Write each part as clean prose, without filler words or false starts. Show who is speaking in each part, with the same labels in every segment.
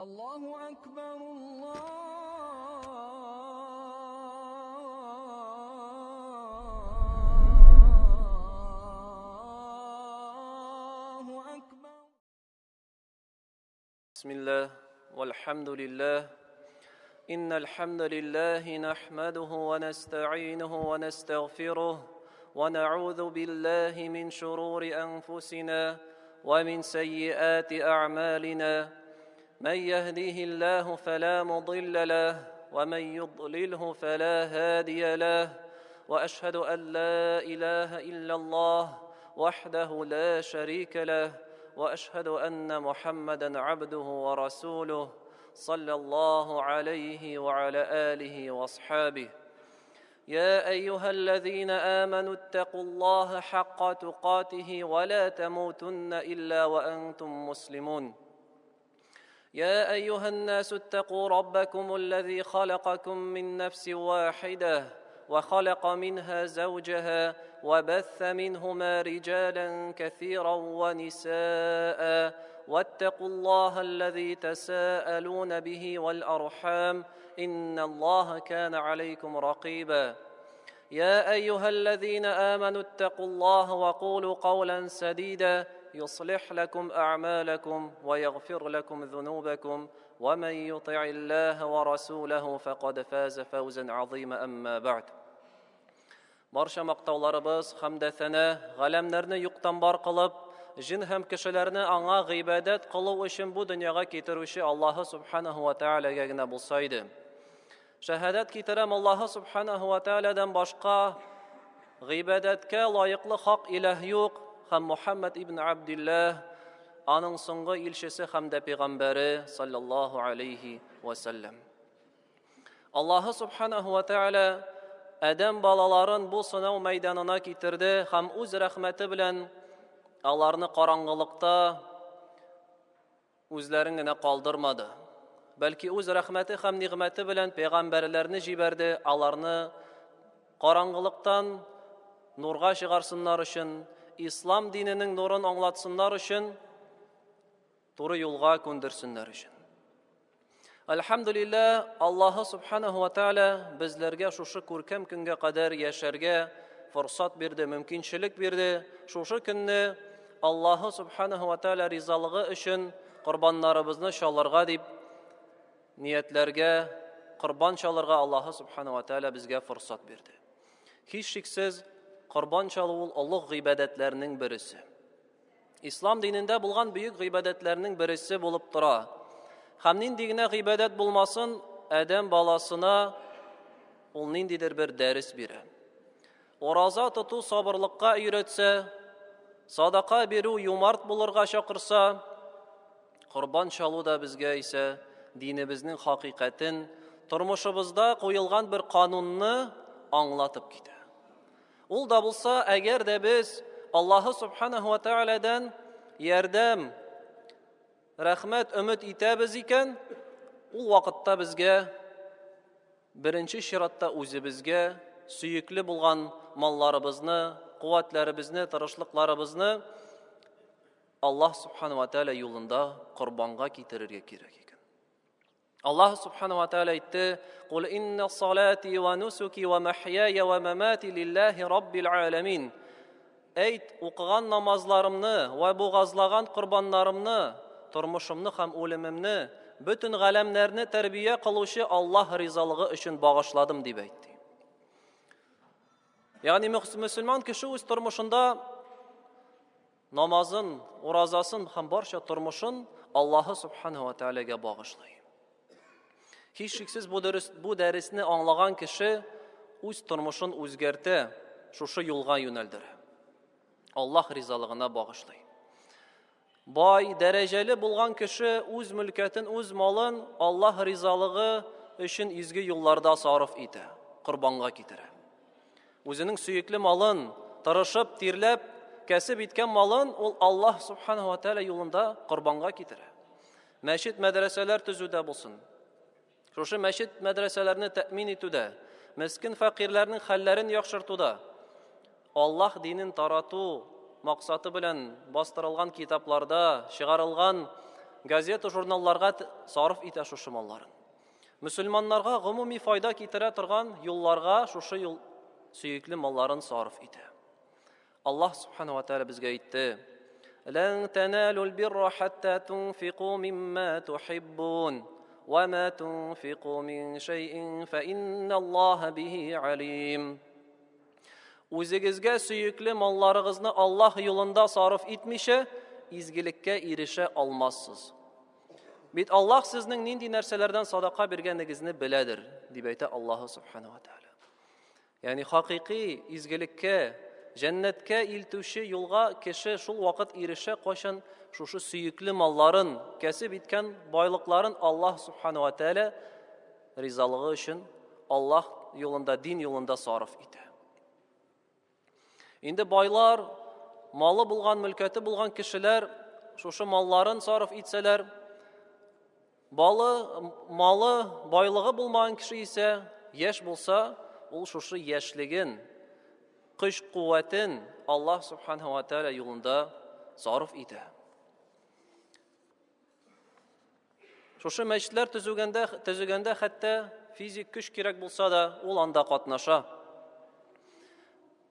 Speaker 1: الله أكبر الله أكبر.
Speaker 2: بسم الله والحمد لله. إن الحمد لله نحمده ونستعينه ونستغفره ونعوذ بالله من شرور أنفسنا ومن سيئات أعمالنا. من يهديه الله فلا مضل له ومن يضلله فلا هادي له. وأشهد أن لا إله إلا الله وحده لا شريك له. وأشهد أن محمدًا عبده ورسوله صلى الله عليه وعلى آله وأصحابه. يا أيها الذين آمنوا اتقوا الله حق تقاته ولا تموتن إلا وأنتم مسلمون. يا أيها الناس اتقوا ربكم الذي خلقكم من نفس واحدة وخلق منها زوجها وبث منهما رجالا كثيرا ونساء واتقوا الله الذي تساءلون به والأرحام إن الله كان عليكم رقيبا. يا أيها الذين آمنوا اتقوا الله وقولوا قولا سديدا يصلح لكم أعمالكم ويغفر لكم ذنوبكم ومن يطع الله ورسوله فقد فاز فوزا عظيما. أما بعد. Barcha maqtavlarыбыз, hamd сана, галәмнәрне юктан бар кылып, җин һәм кешеләрне аңа гыйбадәт кылу өчен бу дөньяга китерүче Аллаһ субханаһу ва таалагә генә булса иде. Шәһадәт китерәм Аллаһ субханаһу ва тааладан башка гыйбадәткә лаеклы хак илаһ юк һәм Мухаммад ибн Абдуллаһ аның соңгы илчесе һәм дә пәйгамбәре саллаллаһу алейхи ва саллям. Аллаһ субханаһу ва таала Адам балаларын бу сынау мәйданына китерде һәм үз рәхмәте белән аларны караңгылыкта үзләрен генә калдырмады. Бәлки үз рәхмәте һәм нигъмәте белән пәйгамбәрләрне җибәрде, аларны караңгылыктан нурга чыгарсыннар өчен, ислам диненең нурын аңлатсыннар өчен, туры юлга күндерсеннәр өчен. Әлхәмдүлилләһ, Аллаһ субханаһу ва тааля безләргә шушы күркәм көнгә кадәр яшәргә форсат бирде, мөмкинчелек бирде. Шушы көнне Аллаһ субханаһу ва тааля ризалыгы өчен курбаннарыбызны чалырга дип ниятләргә, курбан чалырга Аллаһ субханаһу ва тааля безгә форсат бирде. Һичшиксез, курбан чалу улуг гыйбадәтләрнең берсе. Ислам динендә булган бөек гыйбадәтләрнең берсе булып тора. Һәм нинди генә гыйбадәт булмасын, Адәм баласына ул ниндидер бер дәрес бирә. Ораза тоту сабырлыкка өйрәтсә, садака бирү юмарт булырга чакырса, курбан чалу да безгә исә динебезнең хакыйкатен, тормышыбызда куелган бер канунны аңлатып китә. Ул да булса, әгәр дә без Аллаһ субханаһу ва тааладан ярдәм, рәхмәт өмет итәбез икән, ул вакытта безгә беренче чиратта үзебезгә сөекле булган малларыбызны, куәтләребезне, тырышлыкларыбызны Аллаһ субханаһу ва тааля юлында курбанга китерергә кирәк икән. Аллаһ субханаһу ва тааля әйтте: "Кул инна салати ва нусуки ва махьяя ва мамати лиллаһи раббил аламин." Әйт, укыган намазларымны ва бугазлаган курбаннарымны, тормышымны һәм үлемемне бөтен галәмнәрне тәрбия кылучы Аллаһ ризалыгы өчен багышладым дип әйтте. Ягъни мөселман кеше үз тормышында намазын, уразасын һәм барча тормышын Аллаһ субханаһу ва таалагә багышлый. Һичшиксез бу дәресне аңлаган кеше үз тормышын үзгәртә, шушы юлга юнәлдерә. Аллаһ ризалыгына багышлый. Бай, дәрәҗәле булган кеше үз мөлкәтен, үз малын Аллаһ ризалыгы өчен изге юлларда сарыф итә, курбанга китерә. Үзенең сөекле малын, тырышып, тирләп, кәсеп иткән малын ул Аллаһ субханаһу ва тааля юлында курбанга китерә. Мәчет, мәдрәсәләр төзүдә булсын. Шушы мәчет, мәдрәсәләрне тәэмин итүдә, мискин фәкыйрьләрнең хәлләрен яхшыртуда, Аллаһ динен тарату максаты белән бастырылган китапларда, чыгарылган газета, журналларга сарыф итә шушы малларын. Мөселманнарга гомуми файда китерә торган юлларга шушы юл сөекле малларын сарыф итә. Аллаһ субханаһу ва тааля безгә әйтте: "Лан таналул бирра хатта тунфиқу мимма тухиббун, ва ма тунфиқу мин шайъин фа инналлаха бихи алим." Үзегезгә сөекле малларыгызны Аллаһ юлында сарыф итмичә, изгелеккә ирешә алмассыз. Бит Аллаһ сезнең нинди нәрсәләрдән садака биргәнегезне беләдер, дип әйтә Аллаһ субханаһу ва тааля. Ягъни хакыйкый изгелеккә, җәннәткә илтүче юлга кеше шул вакыт ирешә кайчан шушы сөекле малларын, кәсеп иткән байлыкларын Аллаһ субханаһу ва тааля ризалыгы өчен Аллаһ юлында, дин юлында сарыф итә. Инде байлар, малы булган, мөлкәте булган кешеләр шушы малларын сарыф итсәләр, малы, байлыгы булмаган кеше исә, яшь булса, ул шушы яшьлеген, көч-куәтен Аллаһ субханаһу ва тааля юлында сарыф итә. Шушы мәчетләр төзегәндә хәтта физик көч кирәк булса да, ул анда катнаша.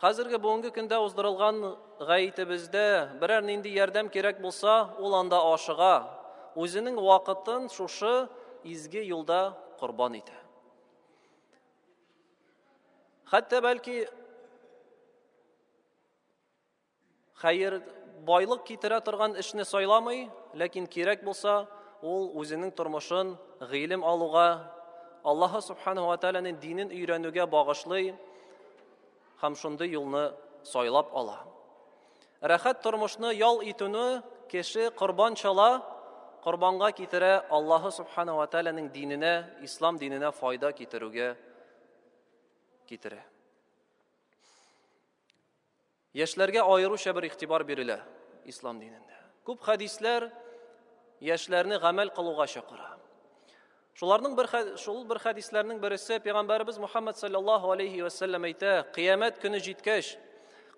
Speaker 2: Хәзерге бүгенге көндә уздырылган гаитебездә берәр нинди ярдәм кирәк булса, ул анда ашыга, үзенең вакытын шушы изге юлда курбан итә. Хәтта бәлки хәер байлык китерә торган эшне сайламый, ләкин кирәк булса, ул үзенең тормышын гыйлем алуга, Аллаһ субханаһу ва тааляның динен өйрәнүгә багышлый һәм шундый юлны сайлап ала. Рәхәт тормышны ял итүне кеше курбан чала, курбанга китерә Аллаһ субханаһу ва тааляның диненә, ислам диненә файда китерүгә китерә. Яшьләргә аеруча бер игътибар бирелә ислам динендә. Күп хадисләр яшьләрне гамәл кылуга чакыра. Шуларның бер хадисләрнең берсе Пәйгамбәрбез Мухаммад саллаллаһу алейхи ва саллям әйтә: "Кыямәт көне җиткәч,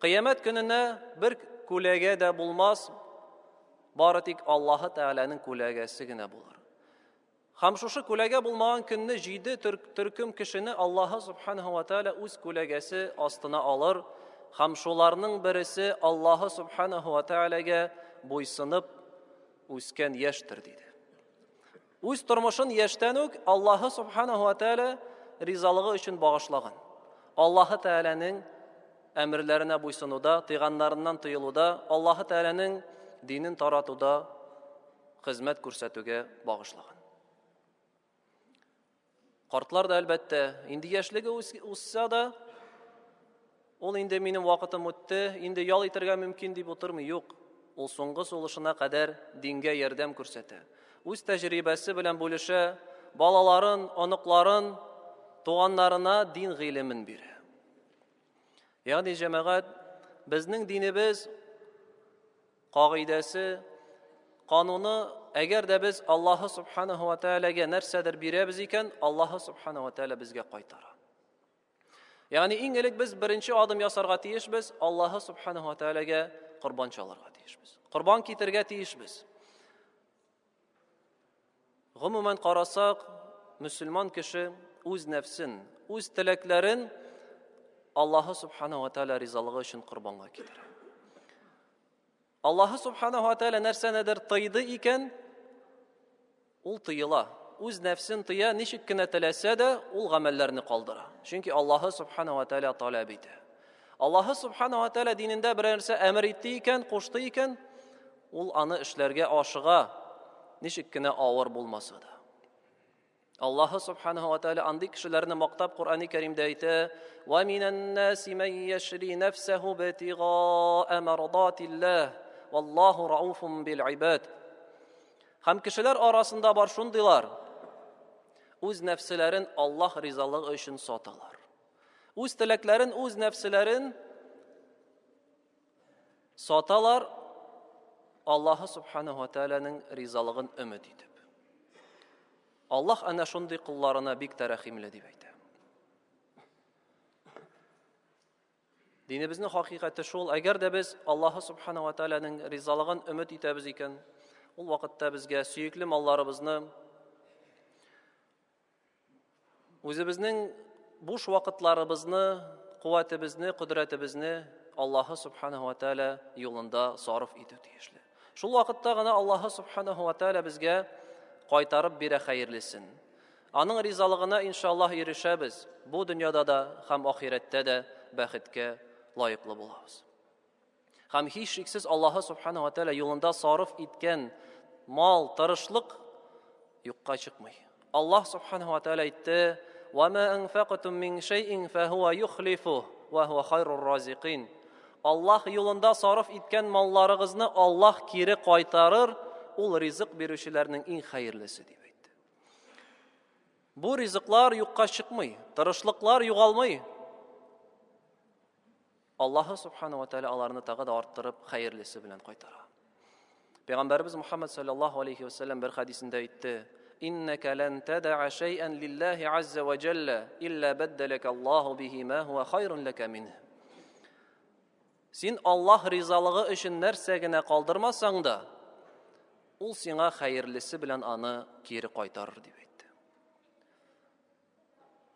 Speaker 2: кыямәт көненә бер күләгә дә булмас, бары тик Аллаһ Тәгаләнең күләгәсе генә булыр. Һәм шушы күләгә булмаган көнне 7 төркем кешене Аллаһ субханаһу ва тааля үз күләгәсе астына алыр, һәм шуларның берсе Аллаһ субханаһу ва таалагә буйсынып үскән яшьтер" диде. Үз тормышын яшьтән үк Аллаһ субханаһу ва тааля ризалыгы өчен багышлаган. Аллаһ Тәгаләнең әмерләренә буйсынуда, тыйганнарыннан тыелуда, Аллаһ Тәгаләнең динен таратуда хезмәт күрсәтүгә багышлаган. Картлар да әлбәттә, инде яшьлеге үсә да, ул инде минем вакытым үтте, инде ял итәргә мөмкин дип утырмый, юк. Ул соңгы сулышына кадәр дингә ярдәм күрсәтә. Үз тәҗрибәсе белән бүлешә, балаларын, оныкларын, туганнарына дин гыйлемен бирә. Ягъни җәмәгать, безнең динебез кагыйдәсе, кануны, әгәр дә без Аллаһ субханаһу ва таалагә нәрсәдер бирәбез икән, Аллаһ субханаһу ва тааля безгә кайтара. Ягъни иң элек без беренче адым ясарга тиешбез, Аллаһ субханаһу ва таалагә курбан чаларга тиешбез. Курбан китергә тиешбез. Гомумән карасак, мөселман кеше үз нәфсен, үз теләкләрен Аллаһ субханаһу ва тааля ризалыгы өчен курбанга китерә. Аллаһ субханаһу ва тааля нәрсәнедер тыйды икән, ул тыела. Үз нәфсен тыя, ничек кенә теләсә дә, ул гамәлләрне калдыра. Чөнки Аллаһ субханаһу ва тааля таләп итә. Аллаһ субханаһу ва тааля динендә бер нәрсә әмер итте икән, кушты икән, ул аны эшләргә ашыга, ничек кенә авыр булмаса да. Аллаһ субханаһу ва тааля андый кешеләрне мактап Куръани Кәримдә әйтә: "Ва минан наси ман яшри нафсаху битигаа мардатиллаһ, валлаһу рауфун бил ибад." Һәм кешеләр арасында бар шундыйлар, үз нәфселәрен Аллаһ ризалыгы өчен саталар. Үз теләкләрен, үз нәфселәрен саталар Аллаһ субханаһу ва тааляның ризалыгын өмет итеп. Аллаһ әнә шундый кулларына бик тәрәхимле дип әйтә. Динебезнең хакыйкате шул, әгәр дә без Аллаһ субханаһу ва тааляның ризалыгын өмет итәбез икән, Ул вакытта безгә сөекле малларыбызны, үзебезнең буш вакытларыбызны, куәтебезне, кодрәтебезне Аллаһы Субханаһу ва Тааля юлында сарыф итү тиешле. Шул вакытта гына Аллаһы Субханаһу ва Тааля безгә кайтарып бирә хәерлесен. Аның ризалыгына иншаллаһ ирешәбез. Бу дөньяда да һәм ахирәттә дә бәхеткә лаеклы булабыз. Һәм һич шиксез Аллаһы Субханаһу ва Тааля юлында сарыф иткән мал, тырышлык юкка чыкмый. Аллаһ Субханаһу ва Тааля әйтте: "Ва ма анфaqtum min shay'in fahuwa yukhlifuhu wa huwa khayrur raziqin." Аллаһ юлында сарыф иткән малларыгызны Аллаһ кире кайтарыр, ул ризык бирүчеләрнең иң хәерлесе дип әйтте. Бу ризыклар юкка чыкмый, тырышлыклар югалмый. Аллаһ Субханаһу ва Тааля аларны тагы да арттырып хәерлесе белән кайтара. Пәйгамбәрбез Мухаммад саллаллаһу алейхи ва саллям бер хадисендә әйтте: "Иннaka lan tad'a shay'an lillahi azza wa jalla illa baddalaka Allahu bihi ma huwa khayrun laka minhu." Син Аллаһ ризалыгы өчен нәрсә генә калдырмасаң да, ул сиңа хәерлесе белән аны кире кайтарыр дип әйтте.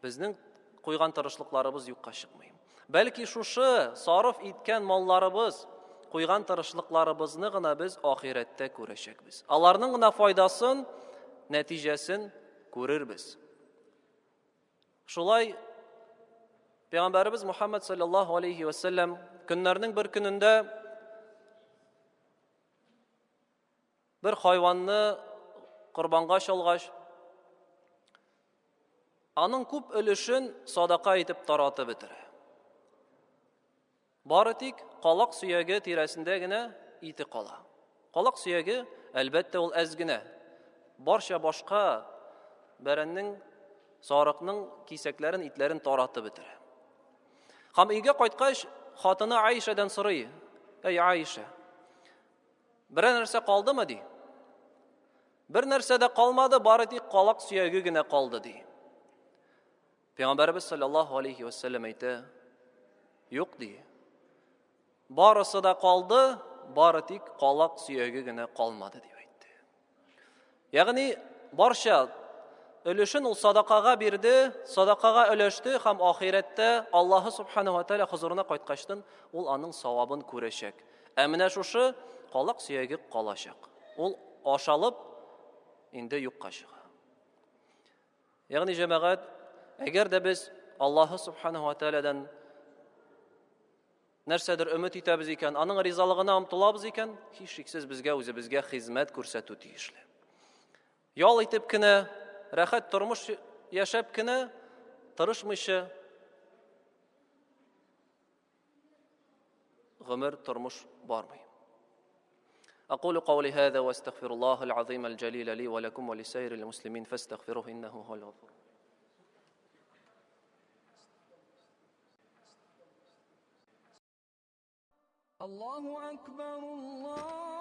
Speaker 2: Безнең куйган тырышлыкларыбыз юкка чыкмый. Бәлки шушы сарыф иткән малларыбыз, куйган тырышлыкларыбызны гына без ахирәттә күрәчәкбез. Аларның гына файдасын, нәтиҗәсен күрербез. Шулай Пәйгамбәрбез Мухаммад саллаллаһу алейхи ва саллям көннәрнең бер көнендә бер хайванны корбанга чалгач, аның күп өлешен садака итеп таратып бетерә. Бары тик калак сөяге тирәсендә генә ите кала. Калак сөяге, әлбәттә, ул әз генә. Барча башка бәрәннең, сарыкның кисәкләрен, итләрен таратып бетерә. Һәм өйгә кайткач, хатыны Айшадан сорый: "Эй Айша, бер нәрсә калдымы?" ди. "Бер нәрсә дә калмады, бары тик калак сөяге генә калды" ди. Пәйгамбәрбез саллаллаһу алейхи ва саллям әйтә: "Юк" ди. "Барысы да калды, бары тик калак сөяге генә калмады" дип әйтте. Ягъни барча өлешен ул садакага бирде, садакага өлеште һәм ахирәттә Аллаһы Субханаһу ва Тааля хузурына кайткачтан ул аның савабын күрәчәк. Ә менә шушы калак сөяге калачак. Ул ашалып инде юкка чыга. Ягъни җәмәгать, әгәр дә без Аллаһы Субханаһу ва Таалядан нәрсәдер өмет итәбез икән, аның ризалыгына омтылабыз икән, һич шиксез безгә үзебезгә хезмәт күрсәтү тиешле. Ял итеп кенә, рәхәт тормыш яшәп кенә, тырышмыйча гомер тормыш бармый. أقول قولي هذا واستغفر الله العظيم الجليل لي ولكم ولسائر المسلمين فاستغفروه إنه هو الغفور.
Speaker 1: الله أكبر الله